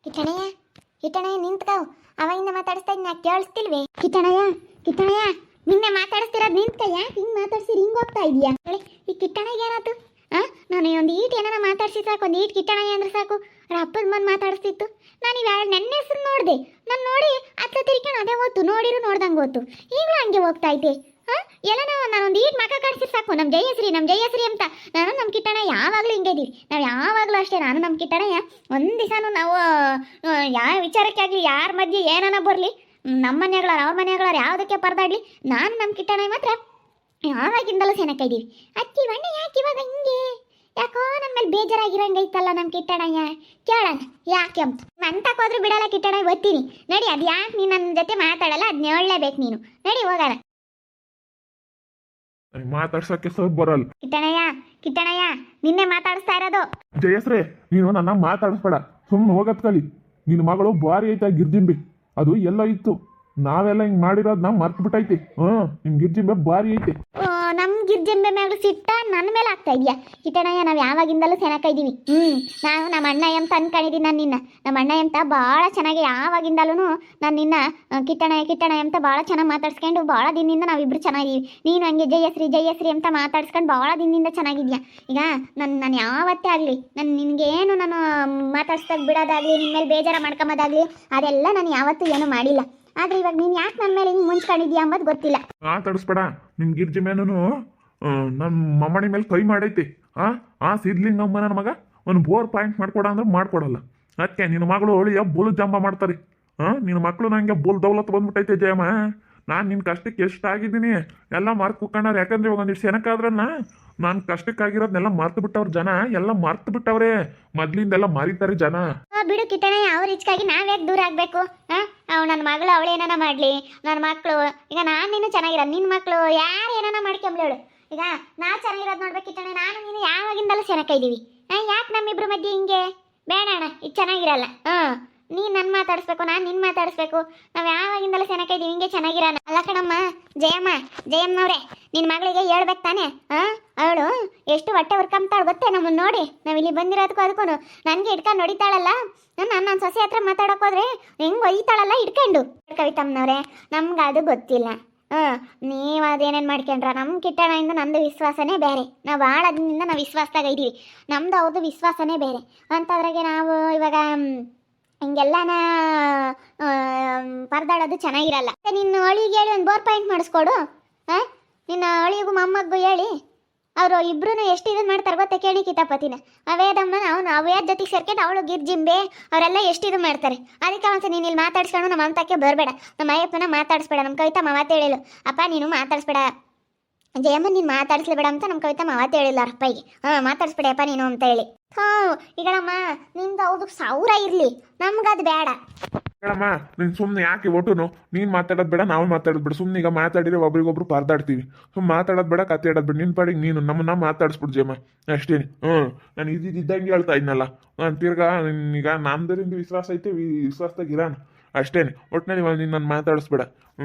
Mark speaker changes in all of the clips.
Speaker 1: ಕಿಟ್ಟಣಯ್ಯ ಕಿಟ್ಟಣಯ್ಯ ನಿಂತ್ಕಾವ್ ಅವಾಗಿಂದ ಮಾತಾಡಿಸ್ತಾ ಇದ್ನ ಕೇಳಿಸ್ತಿಲ್ವೇ? ಕಿಟ್ಟಣಯ್ಯ ಕಿಟ್ಟಣಯ್ಯ ನಿನ್ನೆ ಮಾತಾಡಿಸ್ತಿರೋದು ನಿಂತ್ಕ, ಯಾಕೆ ಹಿಂಗೆ ಮಾತಾಡ್ಸಿರಿ ಹಿಂಗೆ ಹೋಗ್ತಾ ಇದೀಯಾ? ಹೇಳಿ ಈ ಕಿಟ್ಟಣಯ್ಯ ಏನಾಯ್ತು? ನಾನು ಒಂದು ಈಟ್ ಏನಾರ ಮಾತಾಡ್ಸಿ ಸಾಕು, ಒಂದು ಈಟ್ ಕಿಟ್ಟಣಯ್ಯ ಅಂದ್ರೆ ಸಾಕು, ಅವ್ರ ಅಪ್ಪನ ಬಂದು ಮಾತಾಡಿಸ್ತಿತ್ತು. ನಾನು ಇವಾಗ ನನ್ನ ಹೆಸರು ನೋಡಿದೆ, ನಾನು ನೋಡಿ ಹತ್ತ ತಿರ್ಕೊಂಡು ಅದೇ ಓದ್ತು, ನೋಡಿರು ನೋಡ್ದಂಗೆ ಓದ್ತು, ಈಗಲೂ ಹಂಗೆ ಹೋಗ್ತಾ ಐತೆ. ಎಲ್ಲ ನಾನೊಂದು ಈಟ್ ಮಕ ಕಾಡಿಸಿ ಸಾಕು, ನಮ್ಮ ಜಯಶ್ರೀ ಅಂತ. ನಾನು ನಮ್ಮ ಕಿಟ್ಟಣ್ಣ ಯಾವಾಗಲೂ ಹಿಂಗೆ ಇದೀವಿ, ನಾವು ಯಾವಾಗಲೂ ಅಷ್ಟೇ. ನಾನು ನಮ್ಮ ಕಿಟ್ಟಣ್ಣಯ್ಯ ಒಂದು ದಿವಸನೂ ನಾವು ಯಾವ ವಿಚಾರಕ್ಕೆ ಆಗಲಿ, ಯಾರ ಮಧ್ಯೆ ಏನಾನ ಬರಲಿ, ನಮ್ಮ ಮನೆಗಳವ್ರು ಅವ್ರ ಮನೆಗಳವ್ರು ಯಾವುದಕ್ಕೆ ಪರದಾಡ್ಲಿ, ನಾನು ನಮ್ಮ ಕಿಟ್ಟಣ್ಣಯ್ಯ ಮಾತ್ರ ಯಾವಾಗಿಂದಲೂ ಸೆನಕ ಇದ್ದೀವಿ. ಅಕ್ಕಿ ಬಣ್ಣ ಯಾಕೆ ಇವಾಗ ಹಿಂಗೆ, ಯಾಕೋ ನಮ್ಮ ಮೇಲೆ ಬೇಜಾರಾಗಿರಂಗೈತಲ್ಲ ನಮ್ಮ ಕಿಟ್ಟಣ್ಣಯ್ಯ. ಕೇಳೋಣ ಯಾಕೆ ಅಂತ. ಮಂತಕ್ಕೋದ್ರೂ ಬಿಡಲ್ಲ ಕಿಟ್ಟಣ್ಣಯ್ಯ, ಗೊತ್ತೀನಿ. ನಡಿ, ಅದು ಯಾಕೆ ನೀನು ನನ್ನ ಜೊತೆ ಮಾತಾಡಲ್ಲ, ಅದನ್ನ ಹೇಳಲೇಬೇಕು ನೀನು. ನಡಿ ಹೋಗೋಣ.
Speaker 2: ಮಾತಾಡ್ಸಕ್ಕೆ ಸ್ವಲ್ಪ ಬರಲ್ಲ.
Speaker 1: ಕಿಟ್ಟಣಯ್ಯ ನಿನ್ನೆ ಮಾತಾಡಿಸ್ತಾ ಇರೋದು.
Speaker 2: ಜಯಶ್ರೀ, ನೀನು ನನ್ನ ಮಾತಾಡಿಸ್ಬೇಡ, ಸುಮ್ಮನೆ ಹೋಗತ್ ಕಲಿ. ನಿನ್ನ ಮಗಳು ಭಾರಿ ಐತೆ ಗಿರ್ಜಿಂಬಿ, ಅದು ಎಲ್ಲ ಇತ್ತು, ನಾವೆಲ್ಲ ಹಿಂಗೆ ಮಾಡಿರೋದು ನಾವು ಮರ್ತು ಬಿಟ್ಟೈತಿ. ನಿಮ್ ಗಿರ್ಜಿಂಬೆ ಭಾರಿ ಐತೆ.
Speaker 1: ನಮ್ಮ ಗಿರ್ಜಿಂಬೆ ಮೇಲೆ ಸಿಟ್ಟ ನನ್ನ ಮೇಲೆ ಆಗ್ತಾ ಇದೆಯಾ ಕಿಟ್ಟಣಯ್ಯ? ನಾವು ಯಾವಾಗಿಂದಲೂ ಸೆನಕ ಇದ್ದೀವಿ. ನಾನು ನಮ್ಮ ಅಣ್ಣ ಎಂತ ಅನ್ಕೊಂಡಿದ್ದೀನಿ. ನಾನು ನಿನ್ನ ನಮ್ಮ ಅಣ್ಣ ಎಂತ ಭಾಳ ಚೆನ್ನಾಗಿ ಯಾವಾಗಿಂದಲೂ ನಾನು ನಿನ್ನ ಕಿಟ್ಟಣಯ್ಯ ಅಂತ ಭಾಳ ಚೆನ್ನಾಗಿ ಮಾತಾಡ್ಸ್ಕೊಂಡು ಭಾಳ ದಿನದಿಂದ ನಾವಿಬ್ರು ಚೆನ್ನಾಗಿದ್ದೀವಿ. ನೀನು ಹಂಗೆ ಜಯಶ್ರೀ ಅಂತ ಮಾತಾಡ್ಸ್ಕೊಂಡು ಭಾಳ ದಿನದಿಂದ ಚೆನ್ನಾಗಿದ್ಯಾ. ಈಗ ನಾನು ಯಾವತ್ತೇ ಆಗಲಿ ನಿನಗೇನು ನಾನು ಮಾತಾಡ್ಸ್ದಾಗ ಬಿಡೋದಾಗಲಿ, ನಿನ್ನ ಮೇಲೆ ಬೇಜಾರ ಮಾಡ್ಕೊಂಬೋದಾಗಲಿ, ಅದೆಲ್ಲ ನಾನು ಯಾವತ್ತೂ ಏನೂ ಮಾಡಿಲ್ಲ. ಆದ್ರೆ ಇವಾಗ ನೀನು ಯಾಕೆ ನನ್ನ ಮೇಲೆ ಹಿಂಗೆ ಮುಂಚ್ಕೊಂಡಿದ್ಯಾ ಅಂಬದು ಗೊತ್ತಿಲ್ಲ.
Speaker 2: ಮಾತಾಡಿಸ್ಬೇಡ. ನಿಮ್ ಗಿರ್ಜಿ ಮೇನೂ ನಮ್ಮ ಮಮ್ಮಣಿ ಮೇಲೆ ಕೈ ಮಾಡೈತಿ. ಸಿದ್ಲಿಂಗಮ್ಮ ನನ್ನ ಮಗ ಒಂದು ಬೋರ್ ಪಾಯಿಂಟ್ ಮಾಡ್ಕೊಡ ಅಂದ್ರೆ ಮಾಡ್ಕೊಡಲ್ಲ. ಅದಕ್ಕೆ ನಿನ್ನ ಮಗಳು ಒಳಿಯ ಬೋಲ್ ಜಂಬ ಮಾಡ್ತಾರೆ. ನಿನ್ನ ಮಕ್ಕಳು ನಂಗೆ ಬೋಲ್ ದೌಲತ್ ಬಂದ್ಬಿಟ್ಟೈತೆ ಜಯಮ್ಮ. ನಾನು ನಿನ್ನ ಕಷ್ಟಕ್ಕೆ ಎಷ್ಟು ಆಗಿದ್ದೀನಿ ಎಲ್ಲ ಮರ್ತು ಕುಕ್ಕಂಡವ್ರು. ಯಾಕಂದ್ರೆ ಇವಾಗ ಒಂದಿಷ್ಟು ಸೆನಕಾದ್ರನ್ನ ನಾನು ಕಷ್ಟಕ್ಕಾಗಿರೋದನ್ನೆಲ್ಲ ಮರ್ತು ಬಿಟ್ಟವ್ರ ಜನ, ಎಲ್ಲ ಮರ್ತು ಬಿಟ್ಟವ್ರೆ. ಮೊದ್ಲಿಂದೆಲ್ಲ ಮರಿತಾರೆ ಜನ.
Speaker 1: ಬಿಡು ಕಿಟ್ಟಣಯ್ಯ, ಅವ್ರ ಇಚ್ಕಾಗಿ ನಾವ್ಯಾಕೆ ದೂರ ಆಗಬೇಕು? ನನ್ನ ಮಗಳು ಅವಳೇನಾನ ಮಾಡಲಿ, ನನ್ನ ಮಕ್ಕಳು ಈಗ ನಾನೇನು ಚೆನ್ನಾಗಿರೋದು, ನಿನ್ನ ಮಕ್ಕಳು ಯಾರು ಏನಾನ ಮಾಡ್ಕೊಂಬ್ಲೇಳು. ಈಗ ನಾ ಚೆನ್ನಾಗಿರೋದು ನೋಡ್ಬೇಕು ಕಿಟ್ಟಣಯ್ಯ. ನಾನು ನೀನು ಯಾವಾಗಿಂದಲೂ ಸೆನಕ ಇದ್ದೀವಿ. ಯಾಕೆ ನಮ್ಮಿಬ್ರ ಮಧ್ಯೆ ಹಿಂಗೆ? ಬೇಡ ಅಣ್ಣ, ಇದು ಚೆನ್ನಾಗಿರಲ್ಲ. ನೀನು ನನ್ನ ಮಾತಾಡಿಸ್ಬೇಕು, ನಾನು ನಿನ್ನ ಮಾತಾಡಿಸ್ಬೇಕು. ನಾವು ಯಾವಾಗಿಂದಲೂ ಸೆನಕ ಇದ್ದೀವಿ, ಹಿಂಗೆ ಚೆನ್ನಾಗಿರೋಣ. ಅಲ್ಲ ಕಣಮ್ಮ ಜಯಮ್ಮನವ್ರೆ, ನಿನ್ನ ಮಗಳಿಗೆ ಹೇಳ್ಬೇಕು ತಾನೆ. ಅವಳು ಎಷ್ಟು ಹೊಟ್ಟೆ ಹೊರ್ಕೊಂತಾಳು ಗೊತ್ತೇ ನಮ್ಮನ್ನು ನೋಡಿ. ನಾವು ಇಲ್ಲಿ ಬಂದಿರೋದಕ್ಕೂ ಅದಕ್ಕೂ ನನಗೆ ಇಟ್ಕೊಂಡು ಹೊಡಿತಾಳಲ್ಲ. ನನ್ನ ಸೊಸೆ ಹತ್ರ ಮಾತಾಡೋಕೆ ಹೋದ್ರೆ ಹೆಂಗೆ ಒಯ್ತಾಳಲ್ಲ ಇಟ್ಕೊಂಡು. ಕವಿತಮ್ಮನವ್ರೆ, ನಮ್ಗೆ ಅದು ಗೊತ್ತಿಲ್ಲ. ನೀವು ಅದೇನೇನು ಮಾಡ್ಕೊಂಡ್ರ? ನಮ್ಮ ಕಿಟ್ಟಣದಿಂದ ನಮ್ಮದು ವಿಶ್ವಾಸನೇ ಬೇರೆ. ನಾವು ಭಾಳ ದಿನದಿಂದ ನಾವು ವಿಶ್ವಾಸದಾಗ ಇದ್ದೀವಿ. ನಮ್ಮದು ಅವ್ರದ್ದು ವಿಶ್ವಾಸನೇ ಬೇರೆ. ಅಂಥದ್ರಾಗೆ ನಾವು ಇವಾಗ ಹಿಂಗೆಲ್ಲನ ಪರದಾಡೋದು ಚೆನ್ನಾಗಿರಲ್ಲ. ನಿನ್ನ ಅಳಿಗೆ ಹೇಳಿ ಒಂದು ಬೋರ್ ಪಾಯಿಂಟ್ ಮಾಡಿಸ್ಕೊಡು. ನಿನ್ನ ಅಳಿಗೂ ಮೊಮ್ಮಗೂ ಹೇಳಿ, ಅವರು ಇಬ್ರು ಎಷ್ಟು ಇದನ್ನು ಮಾಡ್ತಾರೆ ಗೊತ್ತಾ? ಕೇಳಿ ಕಿತಾಪತಿನ ಅವೇದಮ್ಮನ ಅವೇದ ಜೊತೆಗೆ ಸೇರ್ಕೊಂಡು ಅವಳು ಗಿರ್ಜಿಂಬೆ ಅವರೆಲ್ಲ ಎಷ್ಟು ಇದು ಮಾಡ್ತಾರೆ. ಅದಕ್ಕೆ ಒಂದ್ಸಲ ನೀನು ಇಲ್ಲಿ ಮಾತಾಡ್ಸ್ಕೊಂಡು ನಮ್ಮ ಅಂತಕ್ಕೆ ಬರಬೇಡ, ನಮ್ಮ ಅಯ್ಯಪ್ಪನ ಮಾತಾಡಿಸ್ಬೇಡ. ನಮ್ಮ ಕವಿತಾ ಮಾತು ಹೇಳಿಲ್ಲ, ಅಪ್ಪ ನೀನು ಮಾತಾಡಿಸ್ಬೇಡ ಜಯಮ್ಮ, ನೀನು ಮಾತಾಡಿಸ್ಲೇಬೇಡ ಅಂತ ನಮ್ಮ ಕವಿತಾ ಮಾತು ಹೇಳಿಲ್ಲ ಅವ್ರ ಅಪ್ಪಗೆ. ಮಾತಾಡಿಸ್ಬೇಡಪ್ಪ ನೀನು ಅಂತ ಹೇಳಿ. ಈಗ ನಮ್ಮ ನಿಮ್ದು ಅವ್ದು 1000 ಇರಲಿ, ನಮ್ಗದು ಬೇಡ.
Speaker 2: ಹೇಳಮ್ಮ, ನೀನು ಸುಮ್ಮನೆ ಯಾಕೆ ಒಟ್ಟುನು ನೀನು ಮಾತಾಡೋದು ಬೇಡ, ನಾವು ಮಾತಾಡೋದು ಬೇಡ. ಸುಮ್ಮನೆ ಈಗ ಮಾತಾಡಿದ್ರೆ ಒಬ್ರಿಗೊಬ್ರು ಪರದಾಡ್ತೀವಿ. ಸುಮ್ಮನೆ ಮಾತಾಡೋದು ಬೇಡ, ಕತೆ ಆಡೋದು ಬೇಡ. ನಿನ್ನ ಪಾಡಿಗೆ ನೀನು ನಮ್ಮನ್ನ ಮಾತಾಡಿಸ್ಬಿಡು ಜಯಮ್ಮ, ಅಷ್ಟೇನೆ. ನಾನು ಇದ್ದಂಗೆ ಹೇಳ್ತಾ ಇದ್ನಲ್ಲ, ನಾನು ತಿರ್ಗಾ ಈಗ ನಮ್ದರಿಂದ ವಿಶ್ವಾಸ ಐತೆ, ವಿಶ್ವಾಸದಾಗ ಇರೋಣ ಅಷ್ಟೇನೆ. ಒಟ್ಟಿನಲ್ಲಿ ಇವಾಗ ನೀನು ನಾನು ಮಾತಾಡಿಸ್ಬೇಡ.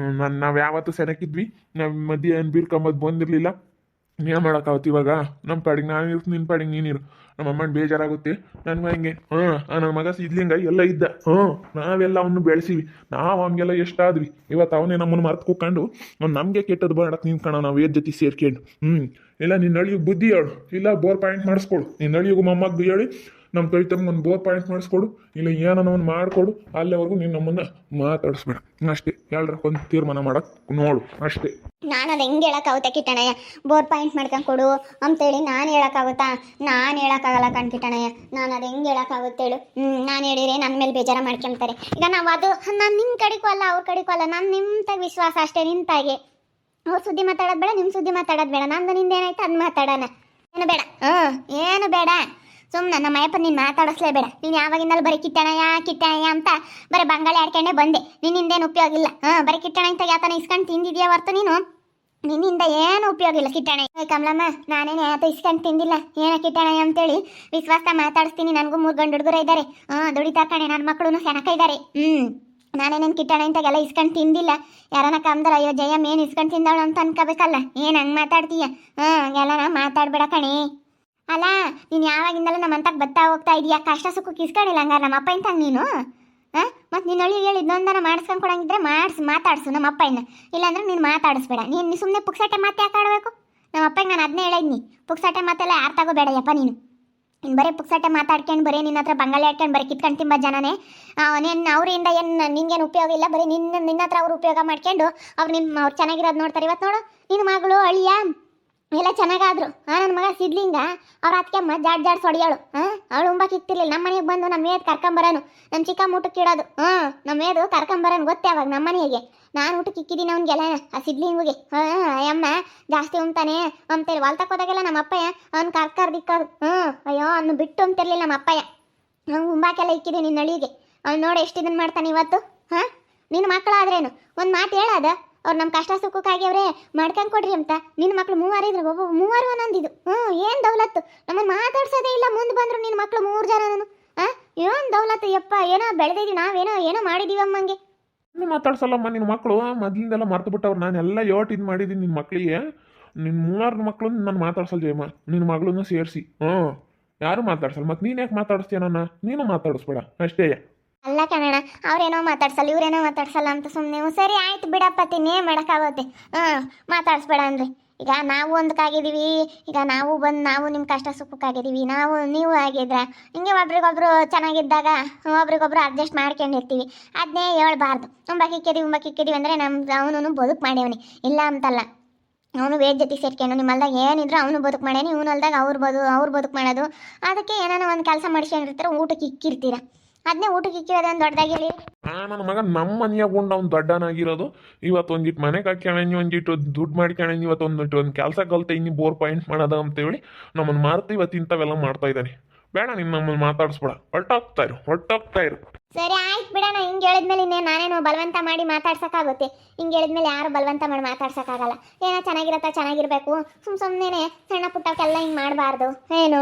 Speaker 2: ನಾವು ಯಾವತ್ತೂ ಸೆನಕಿದ್ವಿ, ನಾವು ಮಧ್ಯೆ ಏನು ಬೀರ್ಕೊಂಬೋದು ಬಂದಿರಲಿಲ್ಲ. ಏನು ಮಾಡೋಕ್ಕಾವತ್ತು ಇವಾಗ? ನಮ್ಮ ಪಾಡಿಗೆ ನಾನಿರು, ನಿನ್ನ ಪಾಡಿಗೆ ನೀನಿರು. ನಮ್ಮ ಅಮ್ಮನ ಬೇಜಾರಾಗುತ್ತೆ ನನಗೆ. ಹಂಗೆ ನನ್ನ ಮಗ ಸಿದ್ಲಿಂಗ ಎಲ್ಲ ಇದ್ದ. ನಾವೆಲ್ಲ ಅವನು ಬೆಳೆಸಿವಿ, ನಾವು ಅವನಿಗೆಲ್ಲ ಎಷ್ಟಾದ್ವಿ. ಇವತ್ತು ಅವನೇ ನಮ್ಮನ್ನು ಮರ್ತು ಕೂತ್ಕೊಂಡು ಅವ್ನು ನಮಗೆ ಕೆಟ್ಟದ್ದು ಮಾಡಕ್ಕೆ ನಿಂತ್ಕೊಳ್ಳೋ ನಾವು ಏದ್ ಜೊತೆ ಸೇರ್ಕೊಂಡು. ಇಲ್ಲ ನಿನ್ನ ಅಳಿಗೆ ಬುದ್ಧಿ ಹೇಳು, ಇಲ್ಲ ಬೋರ್ ಪಾಯಿಂಟ್ ಮಾಡಿಸ್ಕೊಡು. ನಿನ್ನ ಅಳಿಗೂ ಮೊಮ್ಮಗೂ ಹೇಳಿ ನಮ್ಮ ಕವಿತಮ್ಗೆ ಒಂದು ಬೋರ್ ಪಾಯಿಂಟ್ ಮಾಡಿಸ್ಕೊಡು, ಇಲ್ಲ ಏನೋ ಒಂದು ಮಾಡಿಕೊಡು. ಅಲ್ಲಿವರೆಗೂ ನೀನು ನಮ್ಮನ್ನು ಮಾತಾಡಿಸ್ಬೇಡ ಅಷ್ಟೇ. ಒಂದು ತೀರ್ಮಾನ ಮಾಡಕ್ಕೆ ನೋಡು ಅಷ್ಟೇ.
Speaker 1: ನಾನು ಅದು ಹೆಂಗೆ ಹೇಳೋಕ್ಕಾಗುತ್ತೆ ಕಿಟ್ಟಣಯ್ಯ? ಬೋರ್ ಪಾಯಿಂಟ್ ಮಾಡ್ಕೊಂಡು ಕೊಡು ಅಂತೇಳಿ ನಾನು ಹೇಳೋಕ್ಕಾಗುತ್ತಾ? ನಾನು ಹೇಳೋಕ್ಕಾಗಲ್ಲ ಕಣ್ ಕಿಟ್ಟಣಯ್ಯ. ನಾನು ಅದು ಹೆಂಗೆ ಹೇಳೋಕ್ಕಾಗುತ್ತೆ ಹೇಳು? ನಾನು ಹೇಳಿದ್ರೆ ನನ್ನ ಮೇಲೆ ಬೇಜಾರ ಮಾಡ್ಕೊಂತಾರೆ. ಈಗ ನಾವು ಅದು ನಾನು ನಿಮ್ಮ ಕಡೆಗೂ ಅಲ್ಲ ಅವ್ರ ಕಡೆಗೂ ಅಲ್ಲ, ನಾನು ನಿಮ್ತಾಗ ವಿಶ್ವಾಸ ಅಷ್ಟೇ. ನಿಂತಾಗೆ ಅವ್ರು ಸುದ್ದಿ ಮಾತಾಡೋದು ಬೇಡ, ನಿಮ್ಮ ಸುದ್ದಿ ಮಾತಾಡೋದು ಬೇಡ. ನಂದು ನಿಂದೇನಾಯ್ತು ಅದು ಮಾತಾಡೋಣ. ಏನು ಬೇಡ, ಏನು ಬೇಡ. ಸುಮ್ಮನೆ ನಮ್ಮ ಅಯ್ಯಪ್ಪ ನೀನು ಮಾತಾಡಿಸ್ಲೇಬೇಡ. ನೀನು ಯಾವಾಗಿಂದಲೂ ಬರೀ ಕಿಟ್ಟಣಯ್ಯ ಅಂತ ಬರೀ ಬಂಗಾಳಿ ಆಡ್ಕೊಂಡೇ ಬಂದೆ. ನಿನ್ನಿಂದೇನು ಉಪಯೋಗ ಇಲ್ಲ. ಬರೀ ಕಿಟ್ಟಣ ಅಂತ ಯಾತನ ಇಸ್ಕೊಂಡು ತಿಂದಿದ್ಯಾ ಹೊರ್ತು ನಿನ್ನಿಂದ ಏನು ಉಪಯೋಗ ಇಲ್ಲ ಕಿಟ್ಟಣಯ್ಯ. ಕಮಲಮ್ಮ, ನಾನೇನು ಯಾತ ಇಸ್ಕೊಂಡು ತಿಂದಿಲ್ಲ, ಏನ ಕಿಟ್ಟಣಯ್ಯ ಅಂತೇಳಿ ವಿಶ್ವಾಸ ಮಾತಾಡಿಸ್ತೀನಿ. ನನಗೂ 3 ಗಂಡು ಹುಡುಗರು ಇದ್ದಾರೆ. ದುಡಿತಾ ಕಣೆ, ನನ್ನ ಮಕ್ಕಳು ಸೆನಕ ಇದ್ದಾರೆ. ನಾನೇನೇನು ಕಿಟ್ಟಣ ಇಂತಾಗೆಲ್ಲ ಇಸ್ಕೊಂಡು ತಿಂದಿಲ್ಲ. ಯಾರನ್ನ ಕಮ್ದಾರ ಅಯ್ಯೋ ಜಯಮ್ಮ ಏನು ಇಸ್ಕೊಂಡು ತಿಂದವಳು ಅಂತ ಅನ್ಕೋಬೇಕಲ್ಲ. ಏನು ಹಂಗೆ ಮಾತಾಡ್ತೀಯ? ಎಲ್ಲ ನಾ ಮಾತಾಡ್ಬೇಡ ಕಣೆ. ಅಲ್ಲ ನೀನು ಯಾವಾಗಿಂದಲೂ ನಮ್ಮ ಅಂತಕ್ಕೆ ಬರ್ತಾ ಹೋಗ್ತಾ ಇದೀಯಾ, ಕಷ್ಟ ಸುಖಕ್ಕೆ ಇಸ್ಕೊಂಡಿಲ್ಲ ಹಂಗಾರೆ ನಮ್ಮ ಅಪ್ಪ ಇಂತ ನೀನು. ಹಾಂ ಮತ್ತು ನಿನ್ನ ಅಳಿಗೆ ಹೇಳಿ ಇನ್ನೊಂದನ ಮಾಡಿಸ್ಕೊಂಡು ಕೊಡಂಗಿದ್ರೆ ಮಾತಾಡ್ಸು ನಮ್ಮ ಅಪ್ಪ ಇನ್ನು. ಇಲ್ಲಾಂದ್ರೆ ನೀನು ಮಾತಾಡಿಸ್ಬೇಡ, ನೀನು ಸುಮ್ಮನೆ ಪುಕ್ಸಟ್ಟೆ ಮಾತು ಯಾಕೆ ಆಡಬೇಕು. ನಮ್ಮ ಅಪ್ಪಗೆ ನಾನು ಅದನ್ನೇ ಹೇಳಿದ್ನಿ, ಪುಕ್ಸಟ್ಟೆ ಮಾತೆಲ್ಲ ಯಾರು ತಗೋಬೇಡಯ್ಯಪ್ಪ ನೀನು. ಇನ್ನು ಬರೀ ಪುಕ್ಸಟ್ಟೆ ಮಾತಾಡ್ಕೊಂಡು ಬರೀ ನಿನ್ನ ಹತ್ರ ಬಂಗಾಳಿ ಆಡ್ಕೊಂಡು ಬರೀ ಕಿತ್ಕೊಂಡು ತಿಂಬ ಜನನೇ. ನೀನು ಅವರಿಂದ ಏನು ನಿನ್ಗೇನು ಉಪಯೋಗ ಇಲ್ಲ, ಬರೀ ನಿನ್ನ ಹತ್ರ ಅವ್ರು ಉಪಯೋಗ ಮಾಡ್ಕೊಂಡು ಅವ್ರು ಚೆನ್ನಾಗಿರೋದು ನೋಡ್ತಾರೆ. ಇವತ್ತು ನೋಡು ನಿನ್ನ ಮಗಳು ಅಳಿಯ ಎಲ್ಲ ಚೆನ್ನಾಗಾದ್ರು. ನನ್ನ ಮಗ ಸಿದ್ಲಿಂಗ ಅವ್ರ ಅತ್ಕೆಮ್ಮ ಜಾಡ್ ಹೊಡಿಯೋಳು. ಅವಳು ಉಂಬಕ್ಕೆ ಇಕ್ತಿರ್ಲಿಲ್ಲ. ನಮ್ಮ ಮನೆಗೆ ಬಂದು ನಮ್ಮ ಮೇದ್ ಕರ್ಕೊಂಬರೋನು, ನಮ್ಮ ಚಿಕ್ಕ ಊಟಕ್ಕೆ ಇಡೋದು. ನಮ್ಮ ಮೇದು ಕರ್ಕೊಂಬರೋನು ಗೊತ್ತೇ ಅವಾಗ ನಮ್ಮ ಮನೆಗೆ. ನಾನು ಊಟಕ್ಕೆ ಇಕ್ಕಿದ್ದೀನಿ ಅವ್ನಿಗೆಲ್ಲ, ಆ ಸಿದ್ಲಿಂಗಿಗೆ. ಅಮ್ಮ ಜಾಸ್ತಿ ಉಂತಾನೆ ಅಂತೇಳಿ ಹೊಲ್ತಕ್ಕೋದಾಗೆಲ್ಲ ನಮ್ಮ ಅಪ್ಪಯ್ಯ ಅವ್ನು ಕರ್ದಿಕ್ಕೋದು. ಅಯ್ಯೋ ಅವ್ನು ಬಿಟ್ಟು ಅಂತಿರ್ಲಿಲ್ಲ ನಮ್ಮ ಅಪ್ಪಯ್ಯ. ಅವ್ನು ಉಂಬಾಕೆಲ್ಲ ಇಕ್ಕಿದ್ದೀನಿ ನಿನ್ನ ಅಳಿಗೆ. ಅವ್ನು ನೋಡಿ ಎಷ್ಟು ಇದನ್ನು ಮಾಡ್ತಾನೆ ಇವತ್ತು. ನಿನ್ನ ಮಕ್ಕಳಾದ್ರೇನು ಒಂದು ಮಾತು ಹೇಳೋದ, ಅವ್ರು ನಮ್ಮ ಕಷ್ಟ ಸುಖಕ್ಕಾಗ್ಯವ್ರೆ ಮಾಡ್ಕೊಂಡು ಕೊಡ್ರಿ ಅಂತ. ನಿನ್ನ ಮಕ್ಳು 3 ಇದ್ರು, ಒಬ್ಬ 3 ಒಂದೊಂದಿದು. ಏನು ದೌಲತ್ತು, ನಮ್ಮನ್ನು ಮಾತಾಡ್ಸೋದೇ ಇಲ್ಲ. ಮುಂದೆ ಬಂದರು ನಿನ್ನ ಮಕ್ಳು 3 ಜನನು. ಏನು ದೌಲತ್ತು ಯಪ್ಪ, ಏನೋ ಬೆಳೆದಿದ್ದೀವಿ ನಾವೇನೋ ಏನೋ ಮಾಡಿದ್ದೀವಿ ಅಮ್ಮಂಗೆ.
Speaker 2: ನೀನು ಮಾತಾಡ್ಸಲ್ಲಮ್ಮ, ನಿನ್ನ ಮಕ್ಕಳು ಮೊದಲಿಂದೆಲ್ಲ ಮರ್ತು ಬಿಟ್ಟವ್ರು. ನಾನೆಲ್ಲ ಇದು ಮಾಡಿದ್ದೀನಿ ನಿನ್ನ ಮಕ್ಕಳಿಗೆ. ನಿನ್ನ 3 ಮಕ್ಕಳು ನಾನು ಮಾತಾಡ್ಸಲ್ಲ ಜಯಮ್ಮ, ನಿನ್ನ ಮಗಳನ್ನ ಸೇರಿಸಿ. ಯಾರು ಮಾತಾಡ್ಸಲ್ಲ. ಮತ್ತು ನೀನು ಯಾಕೆ ಮಾತಾಡಿಸ್ತೀಯ ನನ್ನ? ನೀನು ಮಾತಾಡಿಸ್ಬೇಡ ಅಷ್ಟೇ.
Speaker 1: ಅಲ್ಲ ಕಣಣ್ಣ, ಅವ್ರೇನೋ ಮಾತಾಡ್ಸಲ್ಲ ಇವ್ರೇನೋ ಮಾತಾಡ್ಸಲ್ಲ ಅಂತ ಸುಮ್ಮನೆ. ಸರಿ ಆಯ್ತು ಬಿಡಪ್ಪ, ತಿನ್ನೇ ಮಾಡೋಕ್ಕಾಗುತ್ತೆ. ಮಾತಾಡಿಸ್ಬೇಡ ಅಂದರೆ ಈಗ ನಾವು ಒಂದಕ್ಕಾಗಿದ್ದೀವಿ. ಈಗ ನಾವು ನಿಮ್ಮ ಕಷ್ಟ ಸುಖಕ್ಕಾಗಿದ್ದೀವಿ. ನೀವು ಆಗಿದ್ರೆ ಹಿಂಗೆ ಒಬ್ರಿಗೊಬ್ರು ಚೆನ್ನಾಗಿದ್ದಾಗ ಒಬ್ರಿಗೊಬ್ರು ಅಡ್ಜಸ್ಟ್ ಮಾಡ್ಕೊಂಡಿರ್ತೀವಿ. ಅದನ್ನೇ ಹೇಳ್ಬಾರ್ದು. ಉಂಬಕ್ಕಿಕ್ಕಿದ್ದೀವಿ ಅಂದರೆ ಅವನು ಬದುಕು ಮಾಡ್ಯವನಿ, ಇಲ್ಲ ಅಂತಲ್ಲ. ಅವನು ವೇದ್ ಜೊತೆ ಸೇರ್ಕೊಂಡು ನಿಮ್ಮಲ್ದಾಗ ಏನಿದ್ರು ಅವನು ಬದುಕು ಮಾಡ್ಯಾನಿ, ಇವನು ಅಲ್ದಾಗ ಅವ್ರು ಬದುಕು ಮಾಡೋದು. ಅದಕ್ಕೆ ಏನಾನ ಒಂದು ಕೆಲಸ ಮಾಡಿಸ್ಕೊಂಡಿರ್ತಾರೆ, ಊಟಕ್ಕೆ ಇಕ್ಕಿರ್ತೀರ. ಅದನ್ನೇ ಊಟಕ್ಕೆ ಇಕ್ಕಿರೋದೊಂದು ದೊಡ್ಡದಾಗಿ ಹೇಳಿ.
Speaker 2: ನನ್ನ ಮಗ ನಮ್ಮ ಮನೆಯಾಗ ಅವ್ನು ದೊಡ್ಡನಾಗಿರೋದು. ಇವತ್ತು ಒಂದಿಟ್ಟು ಮನೆ ಕಟ್ಕೊಳಂಗಿ, ಒಂದಿಟ್ಟು ದುಡ್ಡು ಮಾಡ್ಕೊಳಂಗಿ, ಇವತ್ತು ಒಂದು ಕೆಲಸ ಕಲ್ತೆ ಇನ್ನಿ ಬೋರ್ ಪಾಯಿಂಟ್ ಮಾಡೋದ ಅಂತೇಳಿ ನಮ್ಮನ್ನು ಮಾರ್ತು ಇವತ್ತು ಇಂಥವೆಲ್ಲ ಮಾಡ್ತಾ ಇದ್ದಾನೆ. ಬೇಡ, ನೀನು ನಮ್ಮನ್ನು ಮಾತಾಡಿಸ್ಬೇಡ. ಹೊಟ್ಟೋಗ್ತಾ ಇರು.
Speaker 1: ಸರಿ ಆಯ್ತು ಬಿಡೋಣ. ಹಿಂಗೆ ಹೇಳಿದ್ಮೇಲೆ ನಾನೇನು ಬಲವಂತ ಮಾಡಿ ಮಾತಾಡ್ಸೋಕ್ಕಾಗುತ್ತೆ? ಹಿಂಗೆ ಹೇಳಿದ್ಮೇಲೆ ಯಾರು ಬಲವಂತ ಮಾಡಿ ಮಾತಾಡ್ಸೋಕ್ಕಾಗಲ್ಲ. ಏನೋ ಚೆನ್ನಾಗಿರಬೇಕು. ಸುಮ್ಮನೆ ಸಣ್ಣ ಪುಟ್ಟಕ್ಕೆಲ್ಲ ಹಿಂಗೆ ಮಾಡಬಾರ್ದು. ಏನು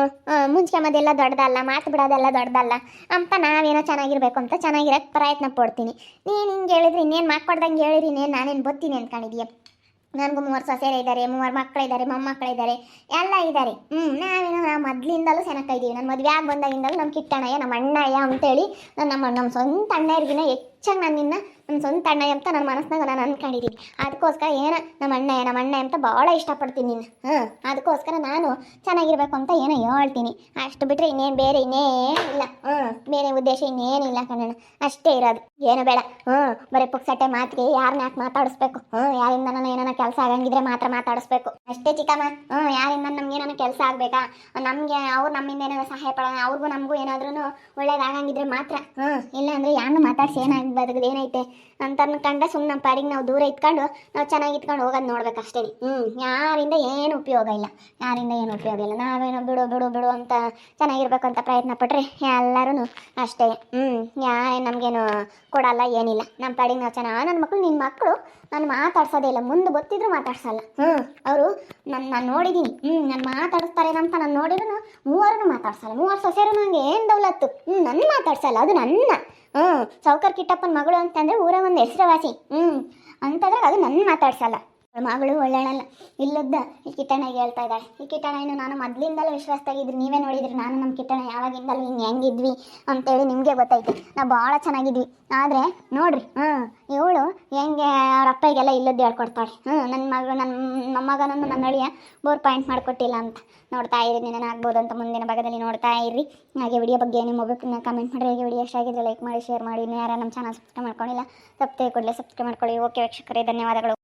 Speaker 1: ಮುಂಚ್ಕೊಂಬೋದೆಲ್ಲ ದೊಡ್ಡದಲ್ಲ, ಮಾತು ಬಿಡೋದೆಲ್ಲ ದೊಡ್ಡದಲ್ಲ ಅಂತ ನಾವೇನೋ ಚೆನ್ನಾಗಿರ್ಬೇಕು ಅಂತ ಚೆನ್ನಾಗಿರೋಕ್ಕೆ ಪ್ರಯತ್ನ ಪಡ್ತೀನಿ. ನೀನು ಹಿಂಗೆ ಹೇಳಿದ್ರೆ ಇನ್ನೇನು ಮಾಡ್ಕೊಡ್ದಂಗೆ ಹೇಳಿರಿ, ನಾನೇನು ಬರ್ತೀನಿ ಅಂದ್ಕೊಂಡಿದ್ದೀಯ? ನನಗೂ 3 ಸೊಸೆಯರು ಇದ್ದಾರೆ, 3 ಮಕ್ಕಳಿದ್ದಾರೆ, ಮೊಮ್ಮಕ್ಕಳಿದ್ದಾರೆ, ಎಲ್ಲ ಇದ್ದಾರೆ. ನಾವು ಮೊದಲಿಂದಲೂ ಚೆನ್ನಾಗಿದ್ದೀವಿ. ನನ್ನ ಮದುವೆ ಆಗಿ ಬಂದಾಗಿಂದಲೂ ನಮ್ಮ ಕಿಟ್ಟಣ್ಣಯ್ಯ, ನಮ್ಮ ಅಣ್ಣಯ್ಯ ಅಂತೇಳಿ ನಮ್ಮ ಸ್ವಂತ ಅಣ್ಣಯ್ಯರಿಗಿನ ಹೆಚ್ಚಾಗಿ ನನ್ನ ಸ್ವಂತ ಅಣ್ಣಯ್ಯ ಅಂತ ನನ್ನ ಮನಸ್ಸಿನಾಗ ನಾನು ಅಂದ್ಕೊಂಡಿದ್ದೀನಿ. ಅದಕ್ಕೋಸ್ಕರ ನಮ್ಮ ಅಣ್ಣಯ್ಯ ಅಂತ ಭಾಳ ಇಷ್ಟಪಡ್ತೀನಿ ನೀನು. ಅದಕ್ಕೋಸ್ಕರ ನಾನು ಚೆನ್ನಾಗಿರ್ಬೇಕು ಅಂತ ಏನೋ ಹೇಳ್ತೀನಿ. ಅಷ್ಟು ಬಿಟ್ಟರೆ ಬೇರೆ ಇನ್ನೇನಿಲ್ಲ. ಬೇರೆ ಉದ್ದೇಶ ಇನ್ನೇನಿಲ್ಲ ಕಣ್ಣಣ್ಣ, ಅಷ್ಟೇ ಇರೋದು. ಏನು ಬೇಡ. ಬರೀ ಪುಕ್ಸಟ್ಟೆ ಮಾತಿಗೆ ಯಾರನ್ನ ಯಾಕೆ ಮಾತಾಡಿಸ್ಬೇಕು? ಯಾರಿಂದ ನಾನು ಏನಾನ ಕೆಲಸ ಆಗಂಗಿದ್ರೆ ಮಾತ್ರ ಮಾತಾಡಿಸ್ಬೇಕು ಅಷ್ಟೇ ಚಿಕ್ಕಮ್ಮ. ಯಾರಿಂದ ನಮ್ಗೆ ಏನಾನ ಕೆಲಸ ಆಗಬೇಕಾ, ನಮಗೆ ಅವ್ರು ನಮ್ಮಿಂದ ಏನಾದ್ರು ಸಹಾಯ ಪಡೋಣ, ಅವ್ರಿಗೂ ನಮಗೂ ಏನಾದ್ರೂ ಒಳ್ಳೇದಾಗಂಗಿದ್ರೆ ಮಾತ್ರ. ಇಲ್ಲ ಅಂದರೆ ಯಾರನ್ನ ಮಾತಾಡ್ಸಿ ಏನಾಗಿ ಬದುಕದು ಏನೈತೆ ಅಂತ ಅನ್ಕೊಂಡೆ ಸುಮ್ಮನೆ ನಮ್ಮ ಪಾಡಿಗೆ ನಾವು ದೂರ ಇಟ್ಕೊಂಡು ನಾವು ಚೆನ್ನಾಗಿ ಇಟ್ಕೊಂಡು ಹೋಗೋದು ನೋಡ್ಬೇಕು ಅಷ್ಟೇ. ಯಾರಿಂದ ಏನು ಉಪಯೋಗ ಇಲ್ಲ. ನಾವೇನೋ ಬಿಡು ಅಂತ ಚೆನ್ನಾಗಿರ್ಬೇಕು ಅಂತ ಪ್ರಯತ್ನ ಪಟ್ಟರೆ ಎಲ್ಲರೂ ಅಷ್ಟೇ. ನಮಗೇನು ಕೊಡಲ್ಲ, ಏನಿಲ್ಲ. ನಮ್ಮ ಪಾಡಿಗೆ ನಾವು ಚೆನ್ನಾಗಿ. ನನ್ನ ಮಕ್ಕಳು ನಿನ್ನ ಮಕ್ಕಳು ನಾನು ಮಾತಾಡ್ಸೋದೇ ಇಲ್ಲ, ಮುಂದೆ ಗೊತ್ತಿದ್ರು ಮಾತಾಡ್ಸಲ್ಲ. ಅವರು ನಾನು ನೋಡಿದ್ದೀನಿ. ನಾನು ಮಾತಾಡಿಸ್ತಾರೆ ಅಂತ ನಾನು ನೋಡಿದ್ರು 3 ಮಾತಾಡ್ಸಲ್ಲ. 3 ಸೊಸೆರು ನನಗೆ ಏನು ದೌಲತ್ತು. ನನ್ನ ಮಾತಾಡ್ಸಲ್ಲ, ಅದು ನನ್ನ ಸೌಕರ್ ಕಿಟ್ಟಪ್ಪನ ಮಗಳು ಅಂತಂದರೆ ಊರ ಒಂದು ಹೆಸರುವಾಸಿ. ಅಂತಂದ್ರೆ ಅದು ನನ್ನ ಮಾತಾಡ್ಸಲ್ಲ. ಮಗಳು ಒಳ್ಳೆಯಲ್ಲ. ಇಲ್ಲದ್ದ ಈ ಕಿಟ್ಟಣ್ಣಗೆ ಹೇಳ್ತಾ ಇದ್ದಾಳೆ. ಈ ಕಿಟ್ಟಣ್ಣ ನಾನು ಮೊದಲಿಂದಲೂ ವಿಶ್ವಾಸದಾಗಿದ್ರಿ. ನೀವೇ ನೋಡಿದ್ರಿ ನಾನು ನಮ್ಮ ಕಿಟ್ಟಣ್ಣ ಯಾವಾಗಿಂದಲೂ ಹಿಂಗೆ ಹೆಂಗಿದ್ವಿ ಅಂತೇಳಿ ನಿಮಗೆ ಗೊತ್ತೈತೆ. ನಾವು ಭಾಳ ಚೆನ್ನಾಗಿದ್ವಿ. ಆದರೆ ನೋಡ್ರಿ ಇವಳು ಹೆಂಗೆ ಅವ್ರ ಅಪ್ಪಗೆಲ್ಲ ಇಲ್ಲದ್ದು ಹೇಳ್ಕೊಡ್ತಾಳೆ. ನನ್ನ ಮೊಮ್ಮಗನನ್ನು ನನ್ನ ಅಳಿಯ ಬೋರ್ ಪಾಯಿಂಟ್ ಮಾಡಿಕೊಟ್ಟಿಲ್ಲ ಅಂತ. ನೋಡ್ತಾ ಇರಿ, ನಾನು ಆಗ್ಬೋದು ಅಂತ ಮುಂದಿನ ಭಾಗದಲ್ಲಿ ನೋಡ್ತಾ ಇರ್ರಿ. ಹಾಗೆ ವಿಡಿಯೋ ಬಗ್ಗೆ ನಿಮ್ಮ ಒಬ್ಬರನ್ನ ಕಮೆಂಟ್ ಮಾಡಿರಿ. ಹಾಗೆ ವಿಡಿಯೋ ಇಷ್ಟ ಆಗಿದ್ರೆ ಲೈಕ್ ಮಾಡಿ, ಶೇರ್ ಮಾಡಿ. ಯಾರು ನಮ್ಮ ಚಾನಲ್ ಸಬ್ಸ್ಕ್ರೈಬ್ ಮಾಡ್ಕೊಂಡಿಲ್ಲ ಸಬ್ಸ್ಕ್ರೈಬ್ ಮಾಡ್ಕೊಳ್ಳಿ. ಓಕೆ ವೀಕ್ಷಕರೇ, ಧನ್ಯವಾದಗಳು.